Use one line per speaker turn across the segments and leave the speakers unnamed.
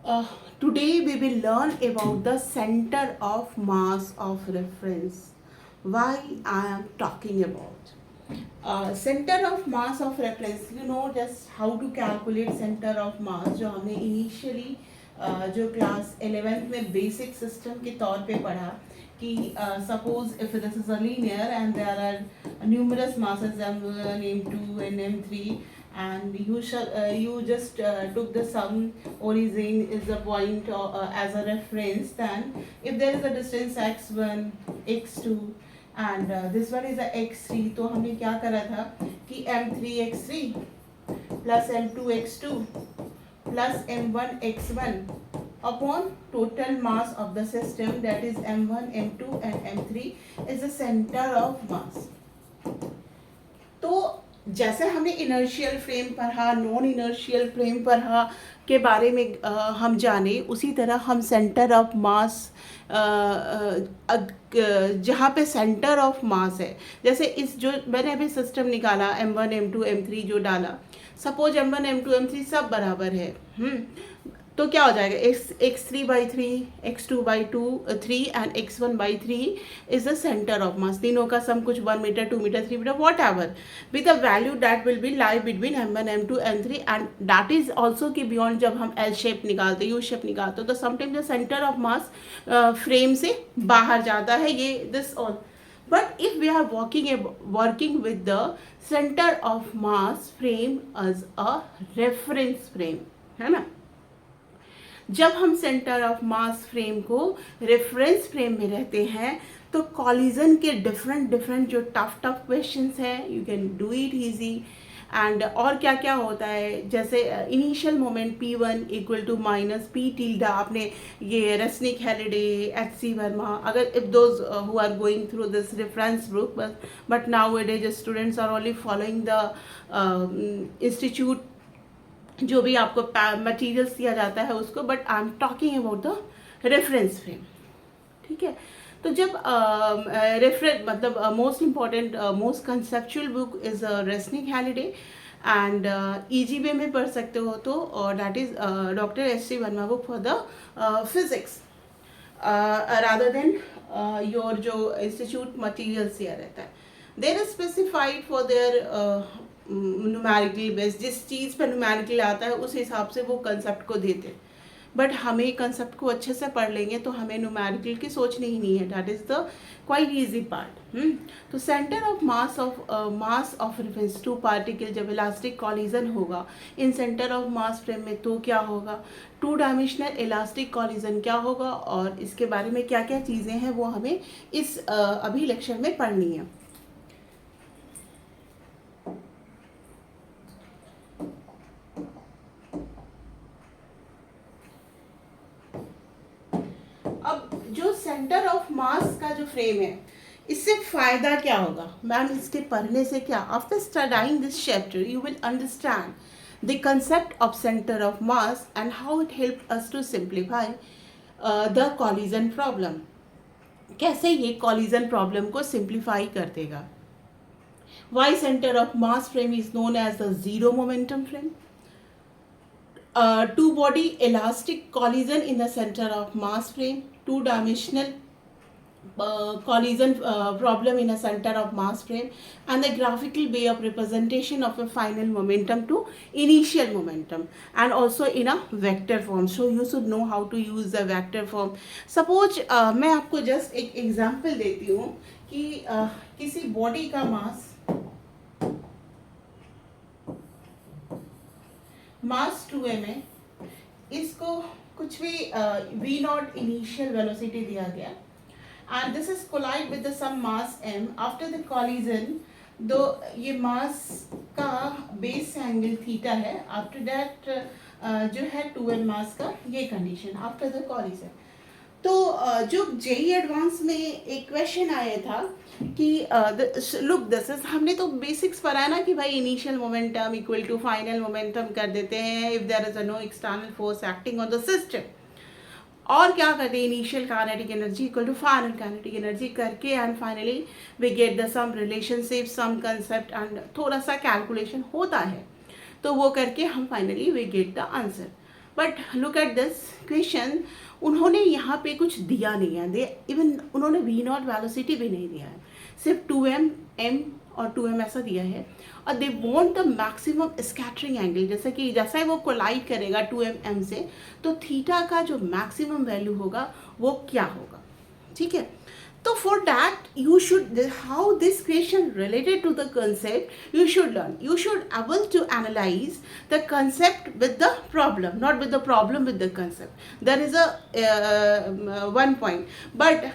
Uh, Today we will learn about the center of mass of reference. Why I am talking about center of mass of reference. You know just how to calculate center of mass जो हमने initially जो class 11th में basic system के तौर पे पढ़ा कि suppose if this is a linear and there are numerous masses m1 m2 and m3 and you just took the sum origin is the point as a reference. Then if there is a distance x1 x2 and this one is a x3 तो हमने क्या करा था कि m3 x3 plus m2 x2 plus m1 x1 upon total mass of the system, that is m1 m2 and m3 is the center of mass. तो जैसे हमने inertial frame पढ़ा, नॉन इनर्शियल फ्रेम पढ़ा के बारे में हम जाने, उसी तरह हम सेंटर ऑफ मास जहाँ पे सेंटर ऑफ मास है, जैसे इस जो मैंने अभी सिस्टम निकाला m1 m2 m3 जो डाला, सपोज m1 m2 m3 सब बराबर है, तो क्या हो जाएगा x3/3 x2/2 3 and x1/3 is the centre of mass. तीनों का सम कुछ 1 metre 2 metre 3 metre whatever with the value that will be lie between m1 m2 m3 and that is also कि बियॉन्ड जब हम L shape निकालते U shape निकालते तो sometimes the centre of mass frame से बाहर जाता है. ये this all but if we are working with the center of mass frame as a reference frame, है ना. जब हम सेंटर ऑफ मास फ्रेम को रेफरेंस फ्रेम में रहते हैं तो कॉलिजन के डिफरेंट जो टफ क्वेश्चंस हैं you can do it easy. And और क्या क्या होता है, जैसे initial moment p1 equal to minus p tilde. आपने ये रेसनिक हैलिडे H.C. वर्मा, अगर if those who are going through this reference book, but nowadays students are only following the institute जो भी आपको मटीरियल्स दिया जाता है उसको, but I am talking about the reference frame. ठीक है, तो जब रेफरेंस मतलब most important most conceptual book is Resnik Halliday and EGB में पढ़ सकते हो तो that is doctor H.C. Verma book for the physics rather than your जो इंस्टीट्यूट मटीरियल्स दिया रहता है. There is specified for their numerically based, जिस चीज़ पर न्यूमेरिकली आता है उस हिसाब से वो कंसेप्ट को देते हैं. बट हमें कंसेप्ट को अच्छे से पढ़ लेंगे तो हमें न्यूमेरिकल की सोचनी ही नहीं है. That is the quite easy part. तो centre of mass of reference to particle जब इलास्टिक कॉलिजन होगा in centre of mass frame में तो क्या होगा, 2 डायमेंशनल इलास्टिक कॉलिजन क्या होगा, और इसके बारे में क्या क्या चीज़ें हैं वो हमें इस अभी लेक्चर में पढ़नी है. अब जो सेंटर ऑफ मास का जो फ्रेम है इससे फायदा क्या होगा मैम, इसके पढ़ने से क्या, after studying this chapter you will understand the concept of centre of mass and how it help us to simplify the collision problem. कैसे ये कॉलिजन प्रॉब्लम को सिंप्लीफाई कर देगा. Why centre of mass frame is known as the zero momentum frame. Two body elastic collision in the center of mass frame, 2-dimensional collision problem in a center of mass frame, and the graphical way of representation of a final momentum to initial momentum, and also in a vector form. So you should know how to use the vector form. Suppose मैं आपको just एक example देती हूँ कि किसी body का mass मास 2m है, इसको कुछ भी v0 इनिशियल वेलोसिटी दिया गया and this is collide with the some mass m. After the collision दो ये मास का बेस एंगल थीटा है. आफ्टर दैट जो है 2m मास का ये कंडीशन आफ्टर द कॉलिजन. तो जो JEE एडवांस में एक क्वेश्चन आया था कि लुक दिस इज, हमने तो बेसिक्स पढ़ा है ना कि भाई initial momentum equal to final momentum कर देते हैं if there is a no external force acting on the system. और क्या करते हैं, initial kinetic energy equal to final kinetic energy करके and finally we get the some relationship some concept and थोड़ा सा कैलकुलेशन होता है, तो वो करके हम finally we get the answer. But look at this question, उन्होंने यहाँ पे कुछ दिया नहीं है, दे इवन उन्होंने वी नॉट वेलोसिटी भी नहीं दिया है, सिर्फ 2m m और 2m ऐसा दिया है, और they want the maximum scattering angle, जैसे कि जैसा ही वो कोलाइड करेगा 2m m से, तो थीटा का जो मैक्सिमम वैल्यू होगा वो क्या होगा, ठीक है। तो for that you should, how this question related to the concept, you should learn, you should able to analyze the concept with the problem, not with the problem with the concept. There is a one point, but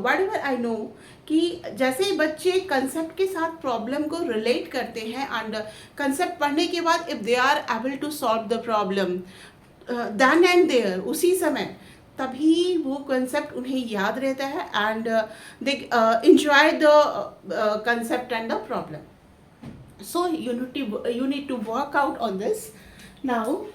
whatever I know कि जैसे ही बच्चे concept के साथ problem को relate करते हैं and concept पढ़ने के बाद if they are able to solve the problem then and there, उसी समय तभी वो कंसेप्ट उन्हें याद रहता है and they enjoy the concept and the problem. So you need to work out on this. Now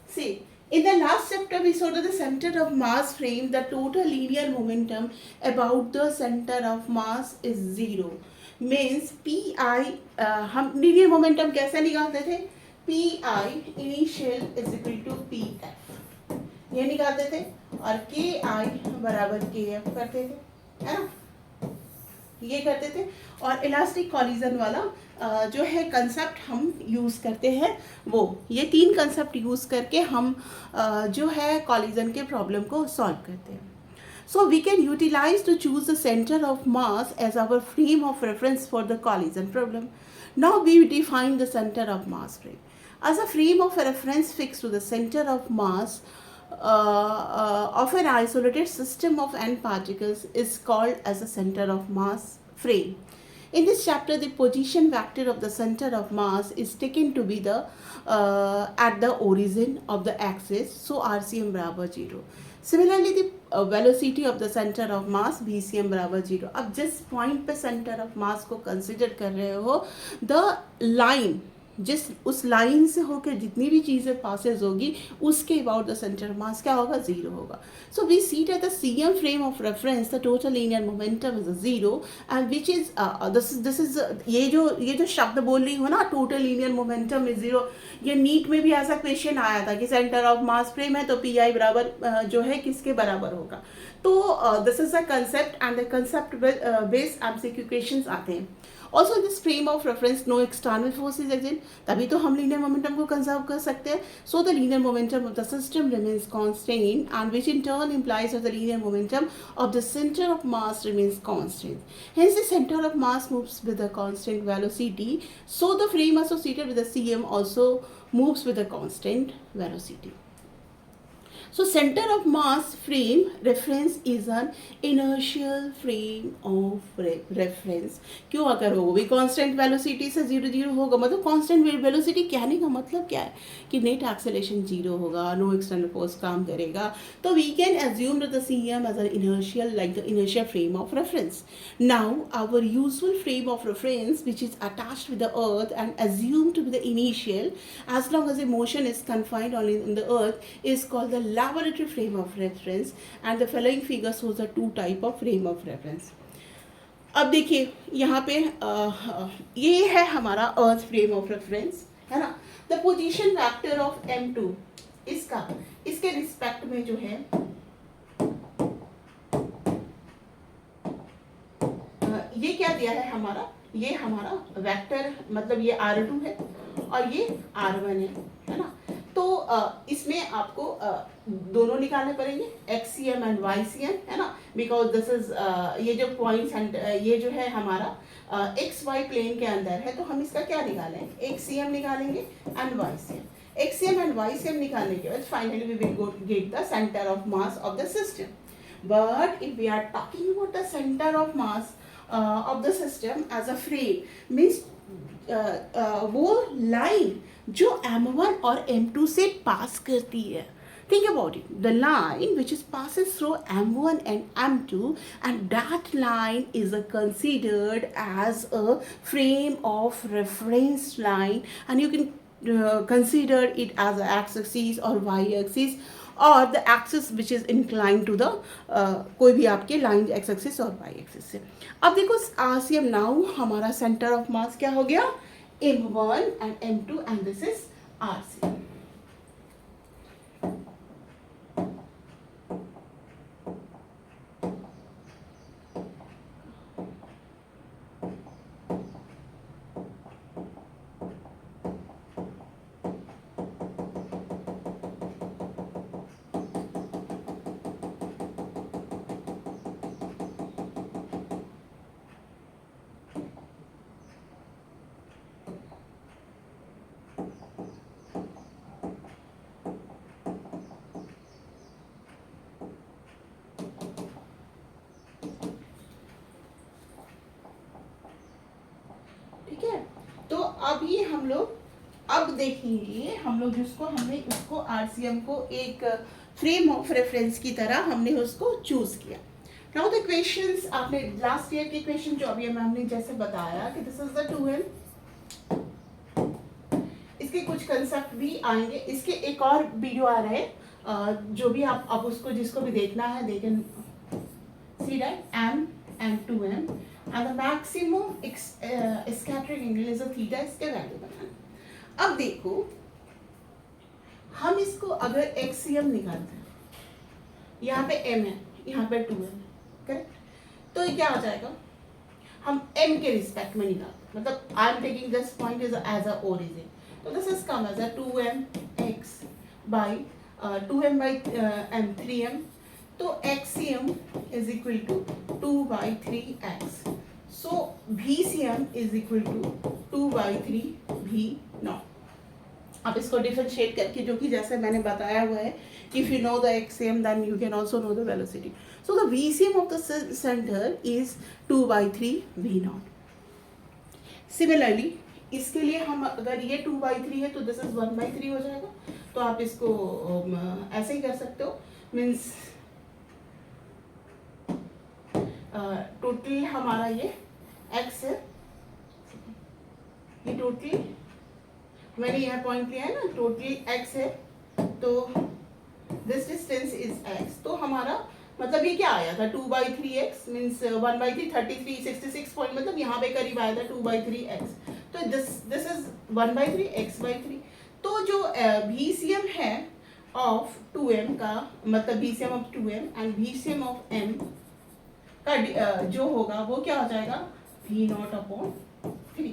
see, in the last chapter we saw that the center of mass frame, the total linear momentum about the center of mass is 0, means pi, हम linear momentum कैसे निकालते थे, P I initial is equal to P F, ये निकालते थे, और के आई बराबर के एफ करते थे, है ना, ये करते थे। और इलास्टिक कॉलिजन वाला जो है कंसेप्ट हम यूज़ करते हैं, वो ये 3 कंसेप्ट यूज़ करके हम जो है कॉलिजन के प्रॉब्लम को सॉल्व करते हैं। So we can utilize to choose the center of mass as our frame of reference for the collision problem. Now we define the center of mass frame. As a frame of reference fixed to the center of mass of an isolated system of n particles is called as the center of mass frame. In this chapter, the position vector of the center of mass is taken to be the at the origin of the axis, so RCM बराबर 0. Similarly, the velocity of the center of mass VCM बराबर 0. अब जिस point पे centre of मास को consider कर रहे हो, the line, जिस उस लाइन से होकर जितनी भी चीज़ें पासेज होगी उसके about the centre of mass क्या होगा, 0 होगा. So we see that the CM frame of reference the total linear momentum is 0 and which is this is ये जो शब्द बोल रही हो ना, टोटल लीनियर मोमेंटम इज 0, ये नीट में भी ऐसा क्वेश्चन आया था कि सेंटर ऑफ मास फ्रेम है तो पी आई बराबर जो है किसके बराबर होगा. तो this is a concept and the concept based MCQ questions आते हैं. Also this frame of reference no external forces exist, तभी तो हम linear momentum को कंजर्व कर सकते हैं. So the linear momentum of the system remains constant, and which in turn implies that the linear momentum of the center of mass remains constant. Hence the center of mass moves with a constant velocity. So the frame associated with the CM also moves with a constant velocity. So center of mass frame reference is an inertial frame of reference. क्यों अगर हो भी constant velocity से 0 होगा, मतलब constant velocity कहने का मतलब क्या है कि नेट एक्सेलरेशन 0 होगा, नो एक्सटर्नल फोर्स काम करेगा. तो we can assume that the CM as an inertial, like the inertial frame of reference. Now our usual frame of reference which is attached with the earth and assumed to be the initial as long as the motion is confined only in the earth is called the laboratory frame of reference, and the following figure shows the 2 type of frame of reference. अब देखिए यहाँ पे ये है हमारा अर्थ frame of reference, है ना. The position vector of M2 इसके रिस्पेक्ट में जो है ये क्या दिया है हमारा, ये हमारा वेक्टर, मतलब ये R2 है और ये R1 है ना. तो इसमें आपको दोनों निकालने पड़ेंगे, XCM एंड YCM, है ना, बिकॉज दिस इज ये जो पॉइंट्स एंड ये जो है हमारा XY प्लेन के अंदर है, तो हम इसका क्या निकालेंगे, XCM निकालेंगे and YCM. XCM and YCM निकालने के बाद finally we will get the centre of mass of the system. But if we are talking about the centre of mass of the system as a frame, means वो line जो M1 और M2 से पास करती है. Think about it. The line which is passes through M1 and M2, and that line is considered as a frame of reference line, and you can consider it as a x-axis or y-axis or the axis which is inclined to the कोई भी आपके line x-axis और y-axis से. अब देखो RCM now हमारा centre of mass क्या हो गया, M1 and M2 and this is RCM। ठीक है, तो अभी हम लोग अब देखेंगे, हम लोग जिसको हमने उसको आरसीएम को एक फ्रेम ऑफ रेफरेंस की तरह हमने उसको चूज किया। नाउ द क्वेश्चंस, आपने लास्ट ईयर के क्वेश्चन जो अभी मैम ने जैसे बताया कि दिस इज द 2m, इसके कुछ कंसेप्ट भी आएंगे, इसके एक और वीडियो आ रहे हैं, जो भी आप उसको जिसको भी देखना है they can see that m and 2m and the maximum scattering angle is a theta, इसके वैल्यू बनाना। अब देखो हम इसको अगर XCM निकालते हैं, यहाँ पे m है, यहाँ पे 2m है, करेक्ट, तो ये क्या आ जाएगा, हम m के रिस्पेक्ट में निकालते हैं, मतलब I am taking this point as a origin, तो this is come as a 2mx by 2m by m 3m, तो XCM is equal to 2 by 3x, so VCM is equal to 2 by 3 V naught। आप इसको differentiate करके, जो कि जैसे मैंने बताया हुआ है, if you know the XCM then you can also know the velocity, so the VCM of the center is 2 by 3 V naught। Similarly इसके लिए हम अगर ये 2 by 3 है तो दिस इज 1 by 3 हो जाएगा, तो आप इसको ऐसे ही कर सकते हो, मीन्स टोटल हमारा ये x है, ये टोटल मैंने यह पॉइंट लिया है ना, टोटल x है, तो दिस डिस्टेंस इज x, तो हमारा मतलब ये क्या आया था 2 by 3x means 1 by 3 33 66 point, मतलब यहाँ पे करीब आया था 2 by 3x, तो this is 1 by 3 x by 3, तो जो VCM है ऑफ 2m का, मतलब VCM of 2m and VCM of m का जो होगा वो क्या हो जाएगा, V नॉट अपॉन 3।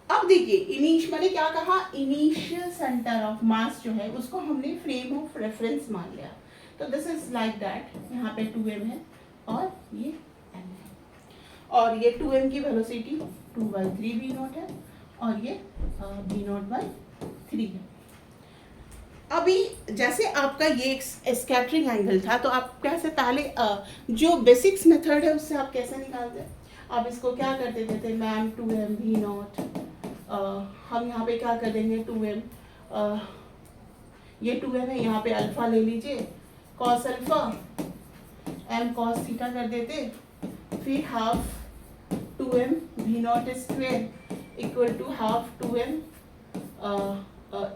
अब देखिए मैंने क्या कहा, इनिशियल सेंटर ऑफ मास जो है उसको हमने फ्रेम ऑफ रेफरेंस मान लिया, तो दिस इज लाइक दैट, यहाँ पे 2m है और ये m है, और ये 2m की वेलोसिटी 2 by 3 V नॉट है, और ये V नॉट by 3 है। अभी जैसे आपका ये स्कैटरिंग एंगल था, तो आप कैसे पहले जो बेसिक्स मेथड है उससे आप कैसे निकालते हैं, आप इसको क्या कर देते थे मैम 2m V नॉट, हम यहाँ पे क्या कर देंगे 2m, ये 2m है, यहाँ पे अल्फा ले लीजिए, cos alpha m cos theta कर देते, फिर half 2m V naught square equal to half 2m,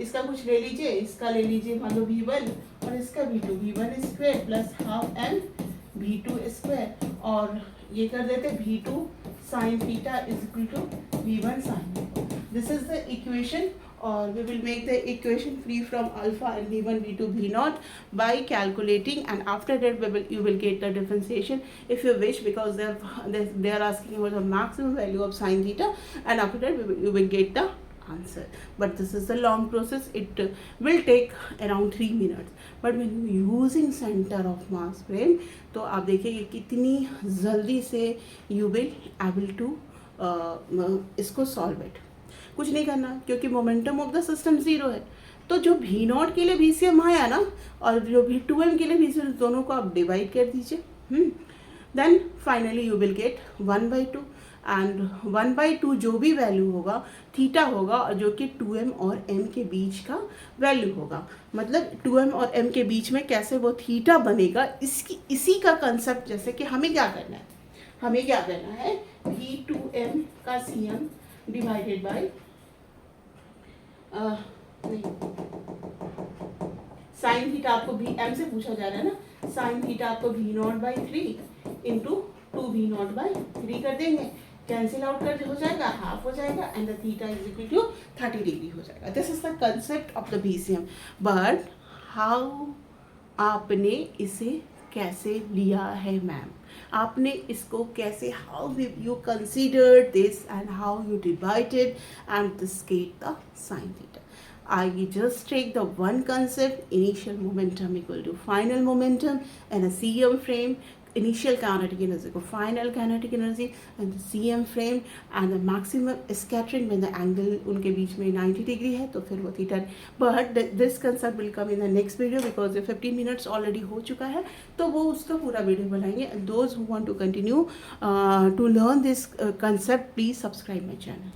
इसका कुछ ले लीजिए, इसका ले लीजिए मान लो V1 और इसका V2, V1 square plus half m V2 square, और ये कर देते V2 sine theta is equal to V1 sine. This is the equation, or we will make the equation free from alpha and V1 V2 V naught by calculating, and after that you will get the differentiation if you wish, because they are asking about the maximum value of sin theta, and after that you will get the answer. But this is a long process, it will take around 3 minutes, but when you using center of mass frame, तो आप देखिए कितनी जल्दी से you will able to इसको solve it। कुछ नहीं करना, क्योंकि मोमेंटम ऑफ द सिस्टम 0 है, तो जो V नॉट के लिए VCM आया ना और जो V2m के लिए VCM, दोनों को आप डिवाइड कर दीजिए, then finally you will get 1/2, and 1/2 जो भी वैल्यू होगा थीटा होगा, और जो कि 2m और m के बीच का वैल्यू होगा, मतलब 2m और m के बीच में कैसे वो थीटा बनेगा, इसी का कंसेप्ट, जैसे कि हमें क्या करना है V2m का CM divided by sine theta, आपको m से पूछा जा रहा है ना, साइन थीटा आपको V0/3 इंटू 2 V0/3 कर देंगे, कैंसिल आउट कर हो जाएगा, हाफ हो जाएगा and the theta is equal to 30 degree हो जाएगा. This is the concept of the BCM. But how आपने इसे कैसे लिया है मैम, आपने इसको कैसे, how you consider this and how you divided and this get the sine theta. I just take the one concept, initial momentum equal to final momentum, and a CM frame, initial kinetic energy equal final kinetic energy, and the CM frame and the maximum scattering when the angle उनके बीच में 90 degree है तो फिर वो theta. But this concept will come in the next video because 15 minutes already हो चुका है, तो वो उसका पूरा वीडियो बनाएंगे. Those who want to continue to learn this concept please subscribe my channel.